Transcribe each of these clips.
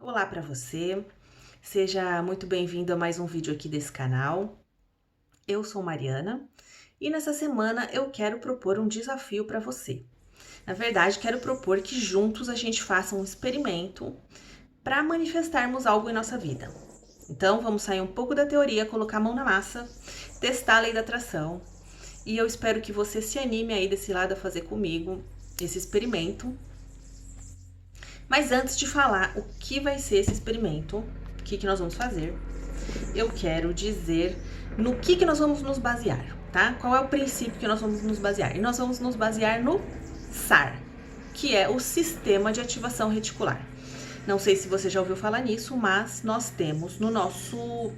Olá para você, seja muito bem-vindo a mais um vídeo aqui desse canal. Eu sou Mariana e nessa semana eu quero propor um desafio para você. Na verdade, quero propor que juntos a gente faça um experimento para manifestarmos algo em nossa vida. Então, vamos sair um pouco da teoria, colocar a mão na massa, testar a lei da atração e eu espero que você se anime aí desse lado a fazer comigo esse experimento. Mas antes de falar o que vai ser esse experimento, o que nós vamos fazer, eu quero dizer no que nós vamos nos basear, tá? Qual é o princípio que nós vamos nos basear? E nós vamos nos basear no SAR, que é o Sistema de Ativação Reticular. Não sei se você já ouviu falar nisso, mas nós temos no nosso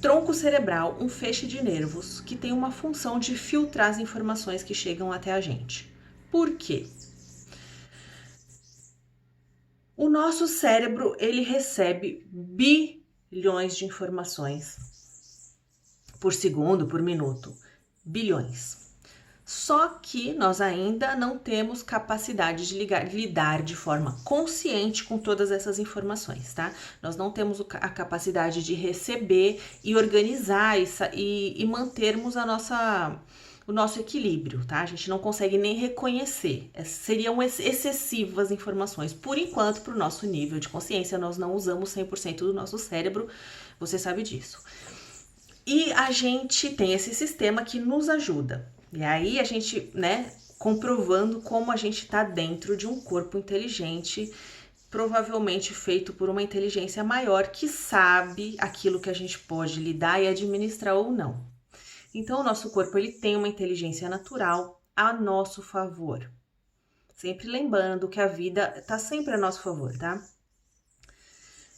tronco cerebral um feixe de nervos que tem uma função de filtrar as informações que chegam até a gente. Por quê? O nosso cérebro, ele recebe bilhões de informações por segundo, por minuto. Bilhões. Só que nós ainda não temos capacidade de lidar de forma consciente com todas essas informações, tá? Nós não temos a capacidade de receber e organizar e mantermos o nosso equilíbrio, tá? A gente não consegue nem reconhecer. Seriam excessivas informações. Por enquanto, para o nosso nível de consciência, nós não usamos 100% do nosso cérebro, você sabe disso. E a gente tem esse sistema que nos ajuda. E aí a gente, comprovando como a gente está dentro de um corpo inteligente, provavelmente feito por uma inteligência maior que sabe aquilo que a gente pode lidar e administrar ou não. Então, o nosso corpo ele tem uma inteligência natural a nosso favor. Sempre lembrando que a vida está sempre a nosso favor, tá?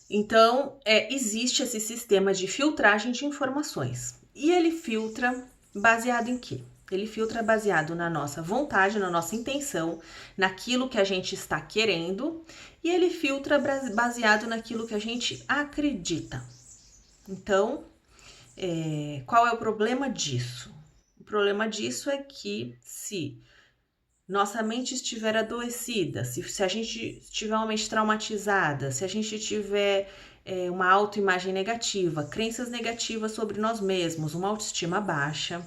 Então, existe esse sistema de filtragem de informações. E ele filtra baseado em quê? Ele filtra baseado na nossa vontade, na nossa intenção, naquilo que a gente está querendo, e ele filtra baseado naquilo que a gente acredita. Então, qual é o problema disso? O problema disso é que se nossa mente estiver adoecida, se a gente tiver uma mente traumatizada, se a gente tiver uma autoimagem negativa, crenças negativas sobre nós mesmos, uma autoestima baixa,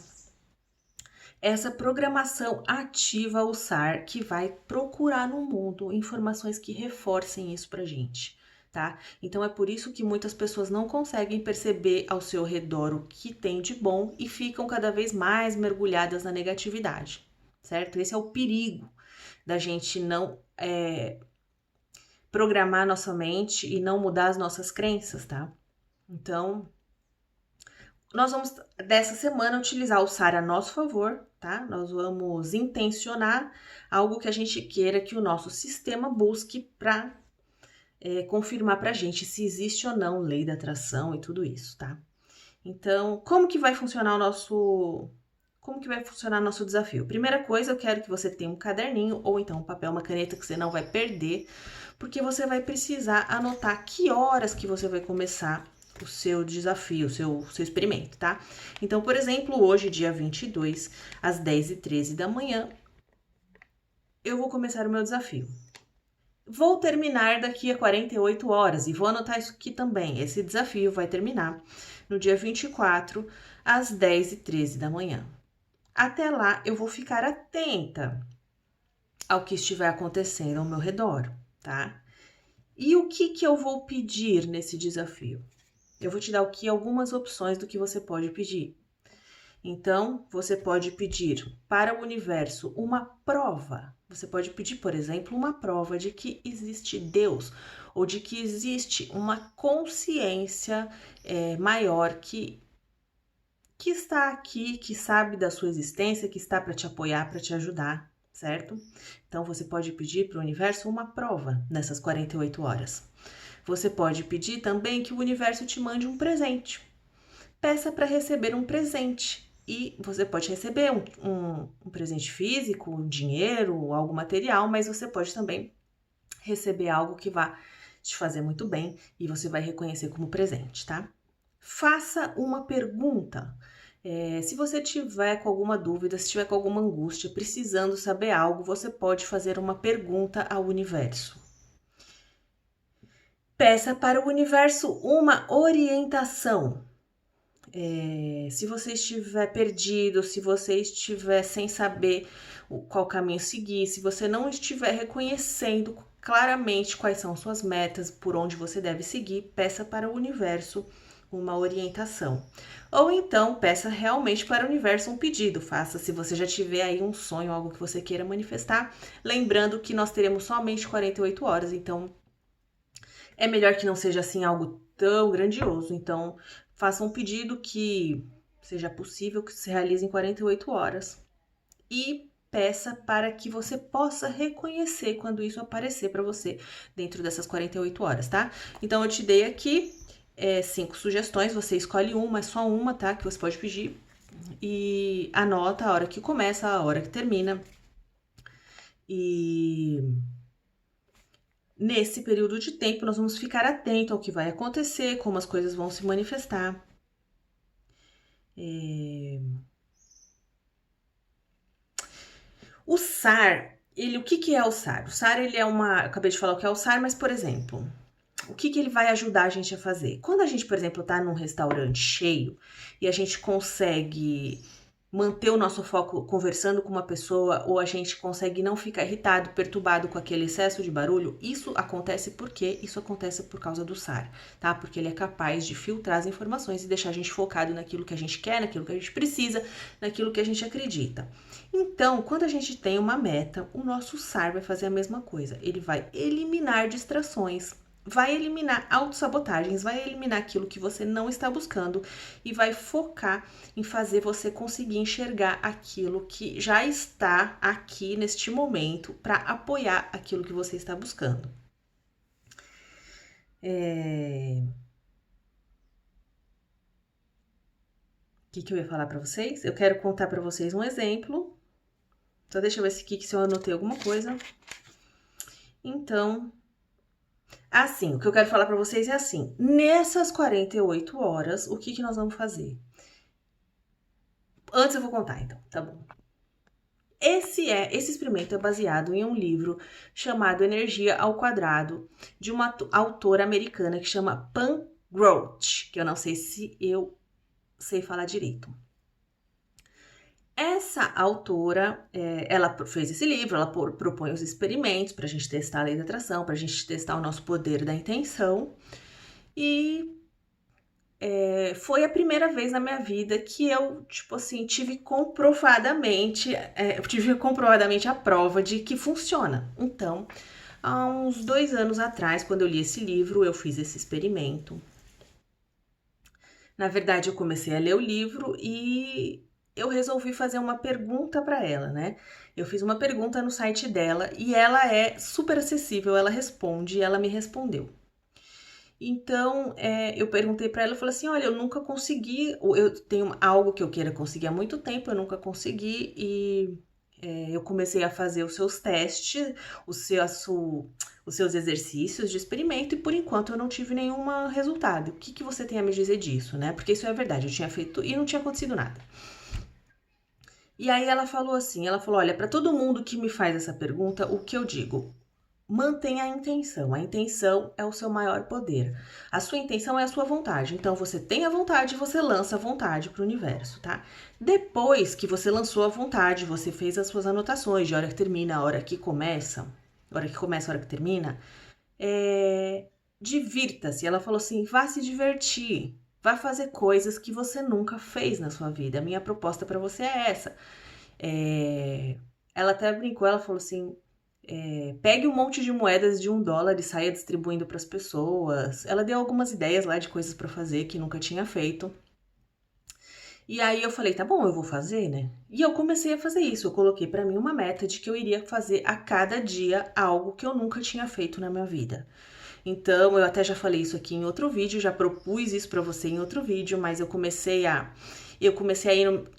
essa programação ativa o SAR que vai procurar no mundo informações que reforcem isso pra gente, tá? Então é por isso que muitas pessoas não conseguem perceber ao seu redor o que tem de bom e ficam cada vez mais mergulhadas na negatividade, certo? Esse é o perigo da gente não programar nossa mente e não mudar as nossas crenças, tá? Então, nós vamos, dessa semana, utilizar o SAR a nosso favor, tá? Nós vamos intencionar algo que a gente queira que o nosso sistema busque para confirmar pra gente se existe ou não lei da atração e tudo isso, tá? Então, como que vai funcionar o nosso desafio? Primeira coisa, eu quero que você tenha um caderninho ou então um papel, uma caneta que você não vai perder, porque você vai precisar anotar que horas que você vai começar o seu desafio, o seu experimento, tá? Então, por exemplo, hoje, dia 22, às 10h13 da manhã, eu vou começar o meu desafio. Vou terminar daqui a 48 horas e vou anotar isso aqui também. Esse desafio vai terminar no dia 24, às 10h13 da manhã. Até lá, eu vou ficar atenta ao que estiver acontecendo ao meu redor, tá? E o que eu vou pedir nesse desafio? Eu vou te dar aqui algumas opções do que você pode pedir. Então, você pode pedir para o universo uma prova. Você pode pedir, por exemplo, uma prova de que existe Deus ou de que existe uma consciência maior que está aqui, que sabe da sua existência, que está para te apoiar, para te ajudar, certo? Então, você pode pedir para o universo uma prova nessas 48 horas. Você pode pedir também que o universo te mande um presente. Peça para receber um presente. E você pode receber um presente físico, um dinheiro, algo material, mas você pode também receber algo que vá te fazer muito bem e você vai reconhecer como presente, tá? Faça uma pergunta. Se você tiver com alguma dúvida, se tiver com alguma angústia, precisando saber algo, você pode fazer uma pergunta ao universo. peça para o universo uma orientação. Se você estiver perdido, se você estiver sem saber qual caminho seguir, se você não estiver reconhecendo claramente quais são suas metas, por onde você deve seguir, peça para o universo uma orientação. Ou então, peça realmente para o universo um pedido. Faça se você já tiver aí um sonho, algo que você queira manifestar. Lembrando que nós teremos somente 48 horas, então é melhor que não seja assim algo tão grandioso. Então, faça um pedido que seja possível que se realize em 48 horas. E peça para que você possa reconhecer quando isso aparecer para você dentro dessas 48 horas, tá? Então, eu te dei aqui 5 sugestões, você escolhe uma, é só uma, tá? Que você pode pedir. E anota a hora que começa, a hora que termina. E nesse período de tempo, nós vamos ficar atento ao que vai acontecer, como as coisas vão se manifestar. O SAR, o que é o SAR? O SAR, ele é uma... Eu acabei de falar o que é o SAR, mas, por exemplo, o que ele vai ajudar a gente a fazer? Quando a gente, por exemplo, tá num restaurante cheio e a gente consegue manter o nosso foco conversando com uma pessoa, ou a gente consegue não ficar irritado, perturbado com aquele excesso de barulho, isso acontece porque isso acontece por causa do SAR, tá? Porque ele é capaz de filtrar as informações e deixar a gente focado naquilo que a gente quer, naquilo que a gente precisa, naquilo que a gente acredita. Então, quando a gente tem uma meta, o nosso SAR vai fazer a mesma coisa. Ele vai eliminar distrações, vai eliminar autossabotagens, vai eliminar aquilo que você não está buscando e vai focar em fazer você conseguir enxergar aquilo que já está aqui neste momento para apoiar aquilo que você está buscando. O que eu ia falar para vocês? Eu quero contar para vocês um exemplo. Então, deixa eu ver se eu anotei alguma coisa. Então, assim, o que eu quero falar para vocês é assim, nessas 48 horas, o que nós vamos fazer? Antes eu vou contar, então, tá bom. Esse experimento é baseado em um livro chamado Energia ao Quadrado, de uma autora americana que chama Pam Grout, que eu não sei se eu sei falar direito. Essa autora, ela fez esse livro, ela propõe os experimentos para a gente testar a lei da atração, para a gente testar o nosso poder da intenção. E foi a primeira vez na minha vida que eu, tipo assim, tive comprovadamente a prova de que funciona. Então, há uns 2 anos atrás, quando eu li esse livro, eu fiz esse experimento. Na verdade, eu comecei a ler o livro e eu resolvi fazer uma pergunta para ela, né? Eu fiz uma pergunta no site dela e ela é super acessível, ela responde e ela me respondeu. Então, eu perguntei para ela, eu falei assim, olha, eu nunca consegui, eu tenho algo que eu queira conseguir há muito tempo, eu nunca consegui e eu comecei a fazer os seus testes, os seus exercícios de experimento e por enquanto eu não tive nenhum resultado. O que você tem a me dizer disso, né? Porque isso é verdade, eu tinha feito e não tinha acontecido nada. E aí ela falou assim, olha, para todo mundo que me faz essa pergunta, o que eu digo? Mantenha a intenção. A intenção é o seu maior poder. A sua intenção é a sua vontade. Então, você tem a vontade, você lança a vontade para o universo, tá? Depois que você lançou a vontade, você fez as suas anotações de hora que termina, a hora que começa, a hora que termina, divirta-se. Ela falou assim, vá se divertir. Vá fazer coisas que você nunca fez na sua vida. A minha proposta para você é essa. Ela até brincou, ela falou assim, pegue um monte de moedas de $1 e saia distribuindo para as pessoas. Ela deu algumas ideias lá de coisas para fazer que nunca tinha feito. E aí eu falei, tá bom, eu vou fazer, né? E eu comecei a fazer isso. Eu coloquei para mim uma meta de que eu iria fazer a cada dia algo que eu nunca tinha feito na minha vida. Então, eu até já falei isso aqui em outro vídeo, já propus isso para você em outro vídeo, mas eu comecei a ir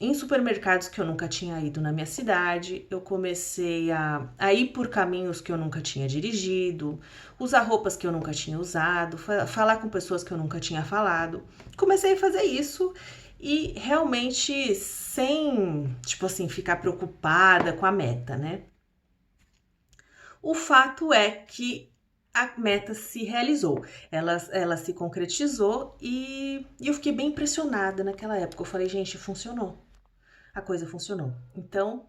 em supermercados que eu nunca tinha ido na minha cidade, eu comecei a ir por caminhos que eu nunca tinha dirigido, usar roupas que eu nunca tinha usado, falar com pessoas que eu nunca tinha falado. Comecei a fazer isso e realmente sem, tipo assim, ficar preocupada com a meta, né? O fato é que a meta se realizou, ela se concretizou e eu fiquei bem impressionada naquela época. Eu falei, gente, funcionou, a coisa funcionou. Então,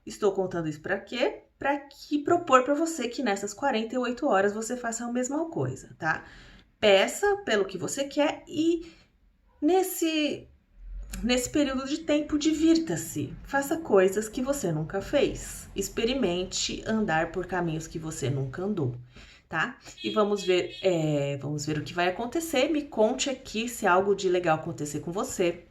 estou contando isso para quê? Para que propor para você que nessas 48 horas você faça a mesma coisa, tá? Peça pelo que você quer e nesse período de tempo, divirta-se. Faça coisas que você nunca fez. Experimente andar por caminhos que você nunca andou, tá? E vamos ver o que vai acontecer. Me conte aqui se algo de legal acontecer com você.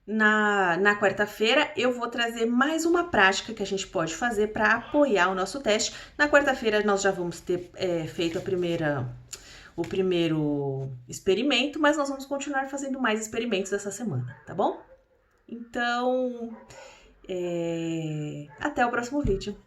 Na quarta-feira, eu vou trazer mais uma prática que a gente pode fazer para apoiar o nosso teste. Na quarta-feira, nós já vamos ter feito o primeiro experimento, mas nós vamos continuar fazendo mais experimentos essa semana, tá bom? Então, até o próximo vídeo.